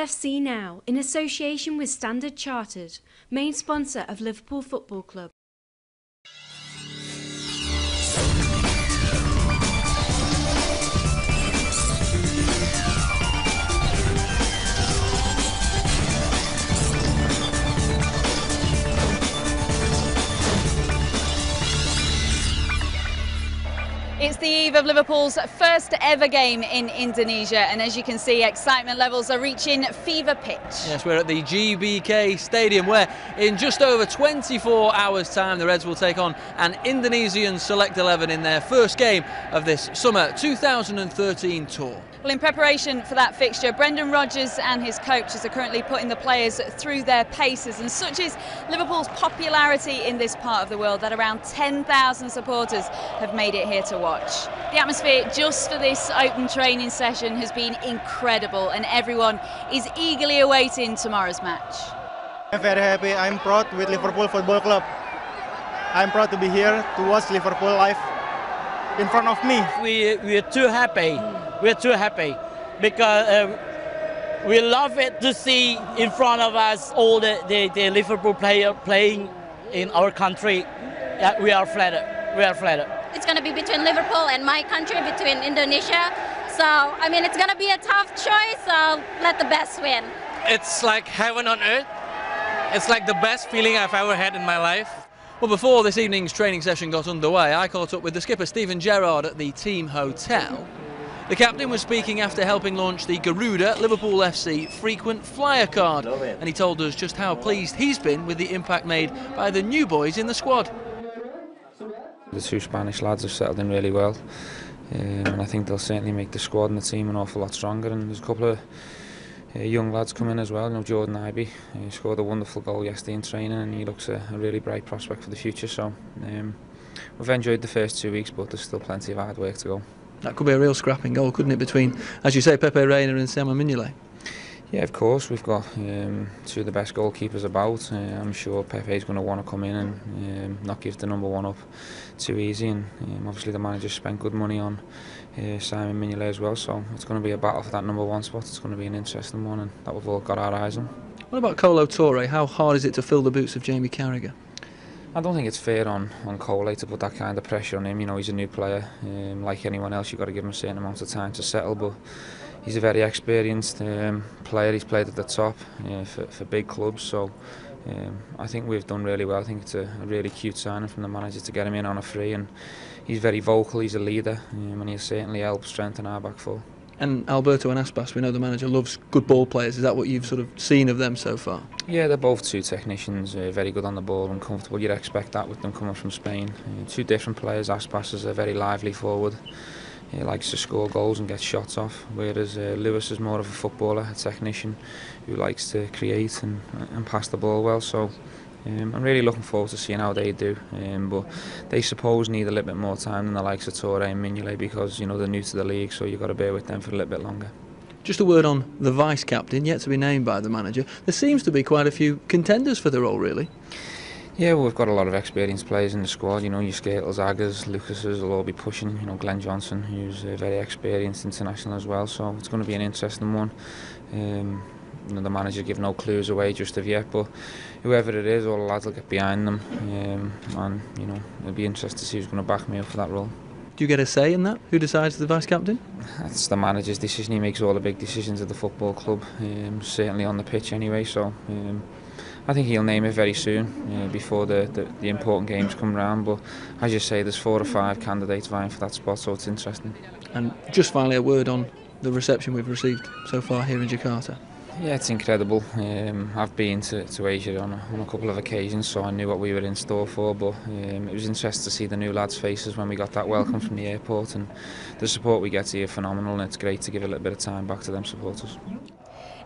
LFC Now, in association with Standard Chartered, main sponsor of Liverpool Football Club. It's the eve of Liverpool's first ever game in Indonesia, and as you can see, excitement levels are reaching fever pitch. Yes, we're at the GBK Stadium, where in just over 24 hours' time the Reds will take on an Indonesian Select 11 in their first game of this summer 2013 tour. Well, in preparation for that fixture, Brendan Rodgers and his coaches are currently putting the players through their paces, and such is Liverpool's popularity in this part of the world that around 10,000 supporters have made it here to watch. The atmosphere just for this open training session has been incredible, and everyone is eagerly awaiting tomorrow's match. I'm very happy. I'm proud with Liverpool Football Club. I'm proud to be here to watch Liverpool live in front of me. We're too happy. We're too happy because we love it to see in front of us all the Liverpool players playing in our country. We are flattered. We are flattered. It's going to be between Liverpool and my country, between Indonesia. So, I mean, it's going to be a tough choice, so let the best win. It's like heaven on earth. It's like the best feeling I've ever had in my life. Well, before this evening's training session got underway, I caught up with the skipper Stephen Gerrard at the team hotel. The captain was speaking after helping launch the Garuda Liverpool FC frequent flyer card, and he told us just how pleased he's been with the impact made by the new boys in the squad. The two Spanish lads have settled in really well, and I think they'll certainly make the squad and the team an awful lot stronger. And there's a couple of young lads come in as well. You know, Jordan Ibe, he scored a wonderful goal yesterday in training, and he looks a really bright prospect for the future. So we've enjoyed the first 2 weeks, but there's still plenty of hard work to go. That could be a real scrapping goal, couldn't it, between, as you say, Pepe Reina and Sam Mignolet? Yeah, of course. We've got two of the best goalkeepers about. I'm sure Pepe's going to want to come in and not give the number one up too easy. And obviously the manager spent good money on Simon Mignolet as well, so it's going to be a battle for that number one spot. It's going to be an interesting one, and that we've all got our eyes on. What about Kolo Touré? How hard is it to fill the boots of Jamie Carragher? I don't think it's fair on Cole to put that kind of pressure on him. You know, he's a new player. Like anyone else, you've got to give him a certain amount of time to settle, but he's a very experienced player. He's played at the top for big clubs, so I think we've done really well. I think it's a really cute signing from the manager to get him in on a free, and he's very vocal, he's a leader, and he'll certainly help strengthen our back four. And Alberto and Aspas, we know the manager loves good ball players. Is that what you've sort of seen of them so far? Yeah, they're both two technicians, very good on the ball and comfortable. You'd expect that with them coming from Spain. Two different players. Aspas is a very lively forward. He likes to score goals and get shots off, whereas Lewis is more of a footballer, a technician who likes to create and pass the ball well. So I'm really looking forward to seeing how they do, but they suppose need a little bit more time than the likes of Touré and Mignolet, because you know they're new to the league, so you've got to bear with them for a little bit longer. Just a word on the vice-captain, yet to be named by the manager. There seems to be quite a few contenders for the role, really. Yeah, well, we've got a lot of experienced players in the squad. You know, your Skrtels, Aggers, Lucases will all be pushing. You know, Glenn Johnson, who's very experienced international as well. So it's going to be an interesting one. You know, the manager give no clues away just of yet, but whoever it is, all the lads will get behind them, and you know, it'll be interesting to see who's going to back me up for that role. Do you get a say in that? Who decides the vice captain? That's the manager's decision. He makes all the big decisions at the football club, certainly on the pitch anyway. So I think he'll name it very soon, before the important games come round. But as you say, there's 4 or 5 candidates vying for that spot, so it's interesting. And just finally, a word on the reception we've received so far here in Jakarta. Yeah, it's incredible. I've been to Asia on a couple of occasions, so I knew what we were in store for, but it was interesting to see the new lads' faces when we got that welcome from the airport, and the support we get here is phenomenal, and it's great to give a little bit of time back to them supporters.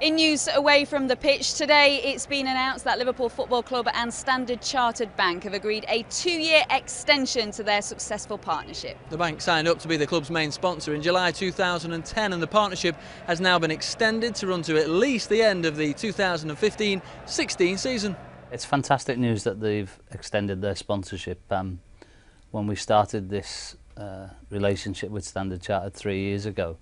In news away from the pitch today, it's been announced that Liverpool Football Club and Standard Chartered Bank have agreed a 2-year extension to their successful partnership. The bank signed up to be the club's main sponsor in July 2010, and the partnership has now been extended to run to at least the end of the 2015-16 season. It's fantastic news that they've extended their sponsorship. When we started this relationship with Standard Chartered 3 years ago,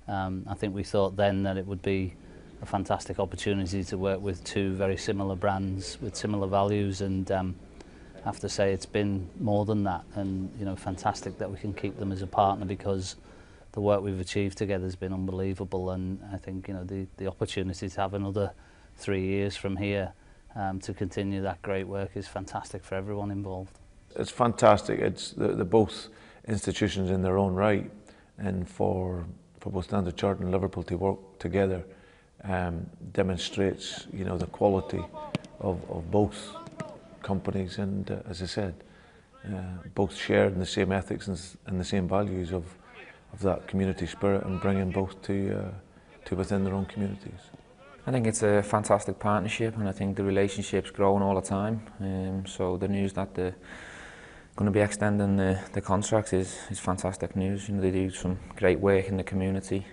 I think we thought then that it would be a fantastic opportunity to work with two very similar brands with similar values, and I have to say it's been more than that, and you know, fantastic that we can keep them as a partner, because the work we've achieved together has been unbelievable. And I think, you know, the opportunity to have another 3 years from here to continue that great work is fantastic for everyone involved. It's fantastic. It's the both institutions in their own right, and for both Standard Chartered and Liverpool to work together demonstrates, you know, the quality of both companies, and as I said, both shared in the same ethics and the same values of that community spirit, and bringing both to within their own communities. I think it's a fantastic partnership, and I think the relationship's growing all the time. So the news that they're going to be extending the contracts is fantastic news. You know, they do some great work in the community.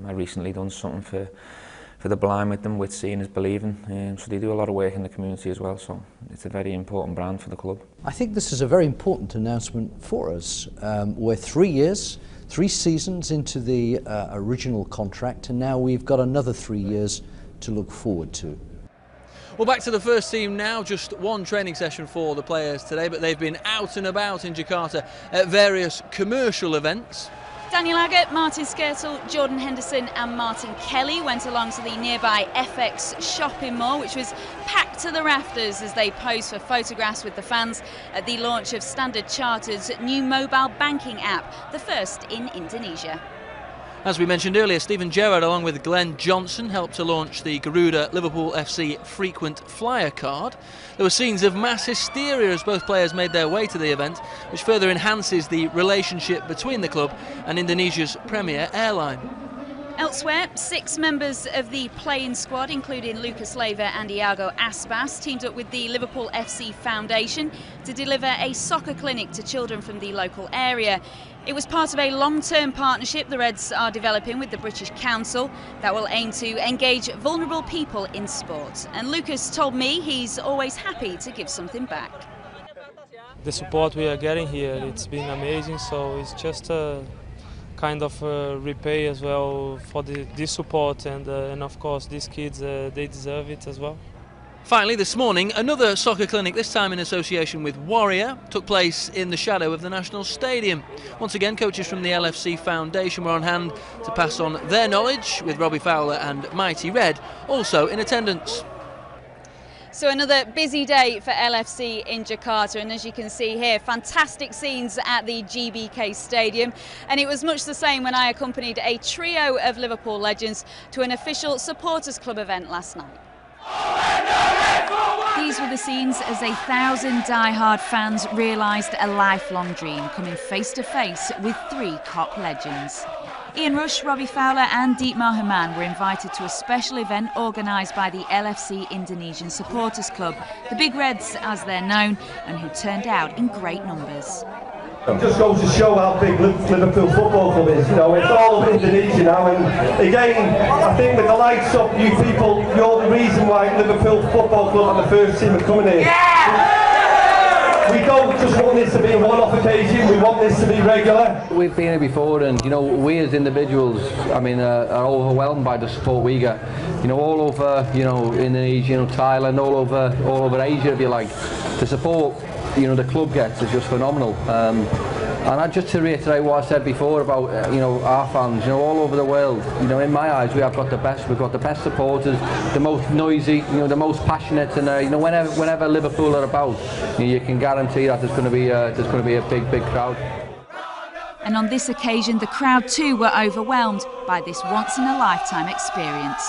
I recently done something for the blind with them, with Seeing is Believing. So they do a lot of work in the community as well. So it's a very important brand for the club. I think this is a very important announcement for us. We're 3 years, 3 seasons into the original contract, and now we've got another 3 years to look forward to. Well, back to the first team now. Just one training session for the players today, but they've been out and about in Jakarta at various commercial events. Daniel Aggett, Martin Skirtle, Jordan Henderson and Martin Kelly went along to the nearby FX shopping mall, which was packed to the rafters as they posed for photographs with the fans at the launch of Standard Chartered's new mobile banking app, the first in Indonesia. As we mentioned earlier, Steven Gerrard, along with Glenn Johnson, helped to launch the Garuda Liverpool FC frequent flyer card. There were scenes of mass hysteria as both players made their way to the event, which further enhances the relationship between the club and Indonesia's premier airline. Elsewhere, 6 members of the playing squad, including Lucas Leiva and Iago Aspas, teamed up with the Liverpool FC Foundation to deliver a soccer clinic to children from the local area. It was part of a long-term partnership the Reds are developing with the British Council that will aim to engage vulnerable people in sport. And Lucas told me he's always happy to give something back. The support we are getting here, it's been amazing, so it's just a kind of repay as well for this support, and of course these kids, they deserve it as well. Finally, this morning, another soccer clinic, this time in association with Warrior, took place in the shadow of the National Stadium. Once again, coaches from the LFC Foundation were on hand to pass on their knowledge, with Robbie Fowler and Mighty Red also in attendance. So another busy day for LFC in Jakarta, and as you can see here, fantastic scenes at the GBK Stadium, and it was much the same when I accompanied a trio of Liverpool legends to an official supporters club event last night. These were the scenes as 1,000 die-hard fans realised a lifelong dream, coming face to face with 3 COP legends. Ian Rush, Robbie Fowler and Dietmar Hamann were invited to a special event organised by the LFC Indonesian Supporters Club, the Big Reds as they're known, and who turned out in great numbers. It just goes to show how big Liverpool Football Club is. You know, it's all of Indonesia now, and again, I think with the likes of you people, you're the reason why Liverpool Football Club and the first team are coming here. We don't just want this to be a one-off occasion, we want this to be regular. We've been here before, and you know, we as individuals, I mean, are overwhelmed by the support we get. You know, all over, you know, Indonesia, you know, Thailand, all over Asia, if you like. The support, you know, the club gets is just phenomenal. And just to reiterate what I said before about, you know, our fans, you know, all over the world, you know, in my eyes, we've got the best supporters, the most noisy, you know, the most passionate, and you know, whenever Liverpool are about, you can guarantee that there's going to be a big crowd. And on this occasion, the crowd too were overwhelmed by this once-in-a-lifetime experience.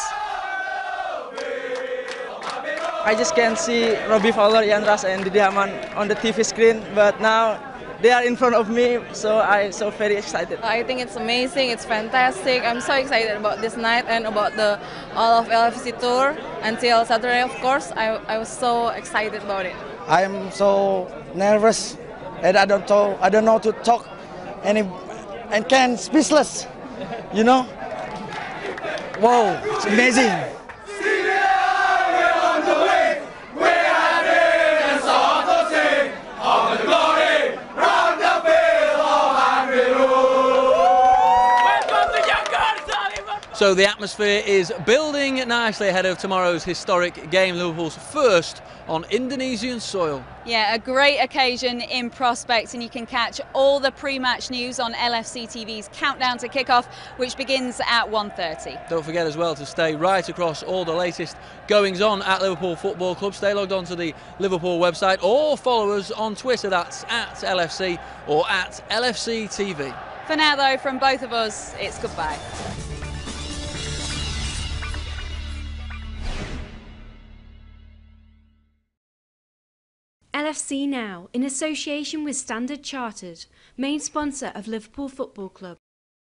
I just can't see Robbie Fowler, Ian Rush and Didi Hamann on the TV screen, but now they are in front of me, so I'm so very excited. I think it's amazing, it's fantastic. I'm so excited about this night and about the all of LFC tour until Saturday, of course. I was so excited about it. I am so nervous and I don't know to talk and can speechless, you know. Wow, it's amazing. So the atmosphere is building nicely ahead of tomorrow's historic game, Liverpool's first on Indonesian soil. Yeah, a great occasion in prospect, and you can catch all the pre-match news on LFC TV's Countdown to Kickoff, which begins at 1:30. Don't forget as well to stay right across all the latest goings-on at Liverpool Football Club. Stay logged on to the Liverpool website or follow us on Twitter, that's at LFC or at LFC TV. For now though, from both of us, it's goodbye. LFC Now, in association with Standard Chartered, main sponsor of Liverpool Football Club.